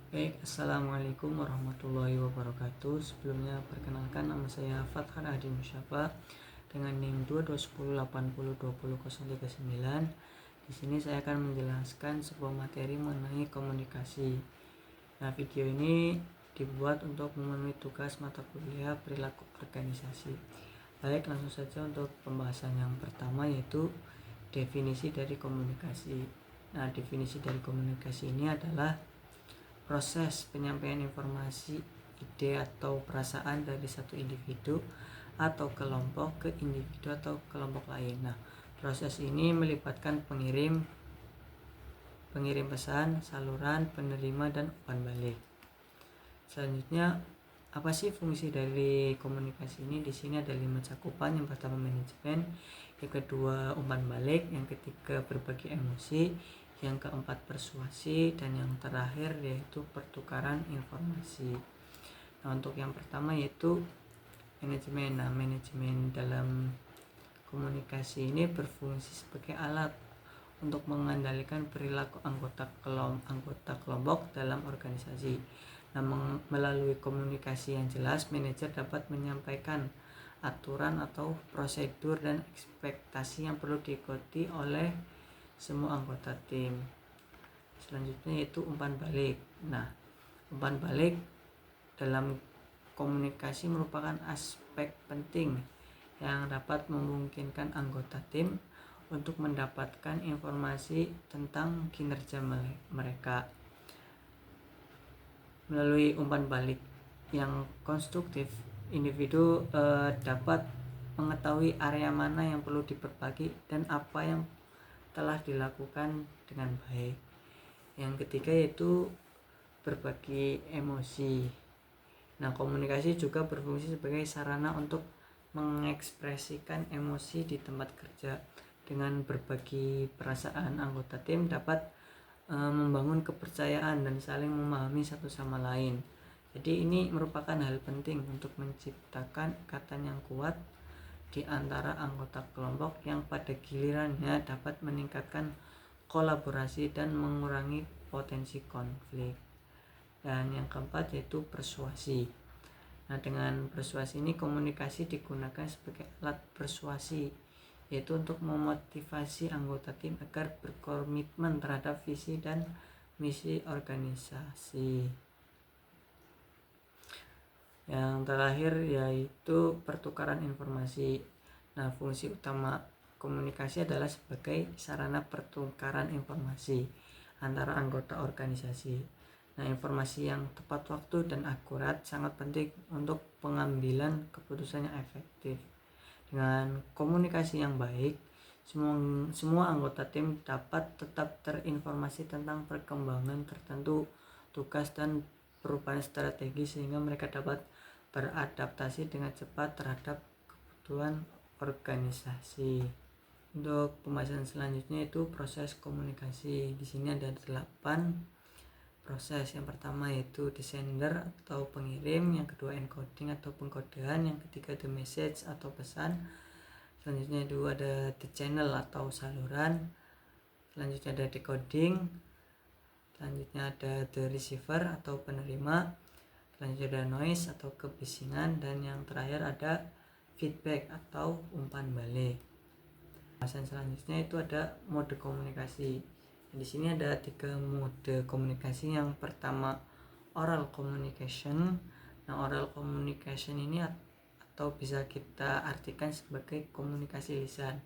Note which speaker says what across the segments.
Speaker 1: Baik, Assalamualaikum warahmatullahi wabarakatuh. Sebelumnya perkenalkan, nama saya Fathan Adi Musyafa dengan NIM 2210802039. Di sini saya akan menjelaskan sebuah materi mengenai komunikasi. Nah, video ini dibuat untuk memenuhi tugas mata kuliah perilaku organisasi. Baik, langsung saja untuk pembahasan yang pertama, yaitu definisi dari komunikasi. Nah, definisi dari komunikasi ini adalah proses penyampaian informasi, ide atau perasaan dari satu individu atau kelompok ke individu atau kelompok lain. Nah, proses ini melibatkan pengirim pesan, saluran, penerima, dan umpan balik. Selanjutnya, apa sih fungsi dari komunikasi ini? Di sini ada 5 cakupan. Yang pertama manajemen, yang kedua umpan balik, yang ketiga berbagi emosi, yang keempat persuasi, dan yang terakhir yaitu pertukaran informasi. Nah, untuk yang pertama yaitu manajemen. Nah, manajemen dalam komunikasi ini berfungsi sebagai alat untuk mengendalikan perilaku anggota kelompok dalam organisasi. Nah, melalui komunikasi yang jelas, manajer dapat menyampaikan aturan atau prosedur dan ekspektasi yang perlu diikuti oleh semua anggota tim. Selanjutnya yaitu umpan balik. Nah, umpan balik dalam komunikasi merupakan aspek penting yang dapat memungkinkan anggota tim untuk mendapatkan informasi tentang kinerja mereka. Melalui umpan balik yang konstruktif, individu dapat mengetahui area mana yang perlu diperbagi dan apa yang telah dilakukan dengan baik. Yang ketiga yaitu berbagi emosi. Nah, komunikasi juga berfungsi sebagai sarana untuk mengekspresikan emosi di tempat kerja. Dengan berbagi perasaan, anggota tim dapat membangun kepercayaan dan saling memahami satu sama lain. Jadi ini merupakan hal penting untuk menciptakan ikatan yang kuat di antara anggota kelompok yang pada gilirannya dapat meningkatkan kolaborasi dan mengurangi potensi konflik. Dan yang keempat yaitu persuasi. Nah, dengan persuasi ini komunikasi digunakan sebagai alat persuasi, yaitu untuk memotivasi anggota tim agar berkomitmen terhadap visi dan misi organisasi. Yang terakhir yaitu pertukaran informasi. Nah, fungsi utama komunikasi adalah sebagai sarana pertukaran informasi antara anggota organisasi. Nah, informasi yang tepat waktu dan akurat sangat penting untuk pengambilan keputusan yang efektif. Dengan komunikasi yang baik, semua anggota tim dapat tetap terinformasi tentang perkembangan tertentu, tugas dan perubahan strategi sehingga mereka dapat beradaptasi dengan cepat terhadap kebutuhan organisasi. Untuk pembahasan selanjutnya itu proses komunikasi. Di sini ada 8 proses. Yang pertama yaitu the sender atau pengirim, yang kedua encoding atau pengkodean, yang ketiga the message atau pesan. Selanjutnya itu ada the channel atau saluran. Selanjutnya ada decoding. Selanjutnya ada the receiver atau penerima. Selanjutnya ada noise atau kebisingan, dan yang terakhir ada feedback atau umpan balik. Pembahasan selanjutnya itu ada mode komunikasi. Di sini ada 3 mode komunikasi. Yang pertama oral communication. Nah, oral communication ini atau bisa kita artikan sebagai komunikasi lisan.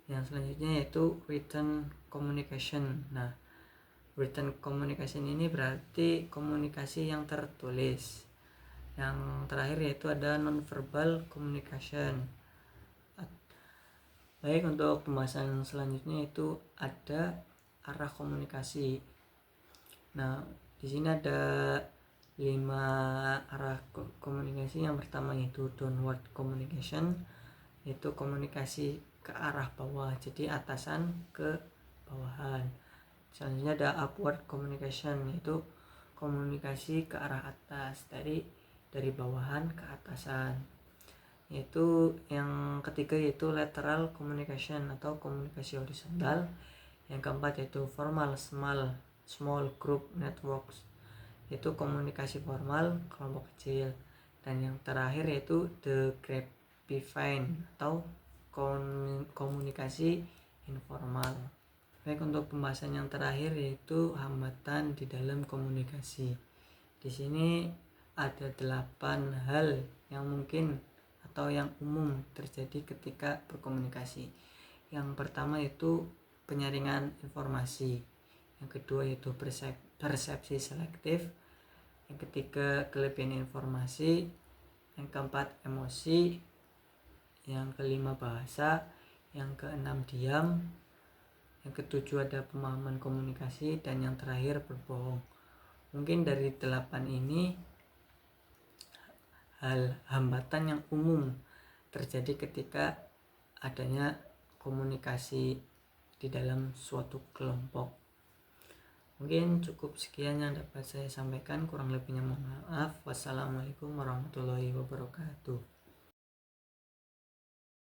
Speaker 1: Yang selanjutnya yaitu written communication. Nah, written communication ini berarti komunikasi yang tertulis. Yang terakhir yaitu ada non-verbal communication. Baik, untuk pembahasan selanjutnya itu ada arah komunikasi. Nah, di sini ada 5 arah komunikasi. Yang pertama yaitu downward communication, yaitu komunikasi ke arah bawah, jadi atasan ke bawahan. Selanjutnya ada upward communication, yaitu komunikasi ke arah atas, dari bawahan ke atasan. Yaitu yang ketiga yaitu lateral communication atau komunikasi horizontal. Yang keempat yaitu formal small group networks. yaitu komunikasi formal kelompok kecil, dan yang terakhir yaitu the grapevine atau komunikasi informal. Baik, untuk pembahasan yang terakhir yaitu hambatan di dalam komunikasi. Di sini ada 8 hal yang mungkin atau yang umum terjadi ketika berkomunikasi. Yang pertama itu penyaringan informasi, yang kedua yaitu persepsi selektif, yang ketiga kelebihan informasi, yang keempat emosi, yang kelima bahasa, yang keenam diam, yang ketujuh ada pemahaman komunikasi, dan yang terakhir berbohong. Mungkin dari 8 ini hal hambatan yang umum terjadi ketika adanya komunikasi di dalam suatu kelompok. Mungkin cukup sekian yang dapat saya sampaikan, kurang lebihnya mohon maaf. Wassalamualaikum warahmatullahi wabarakatuh.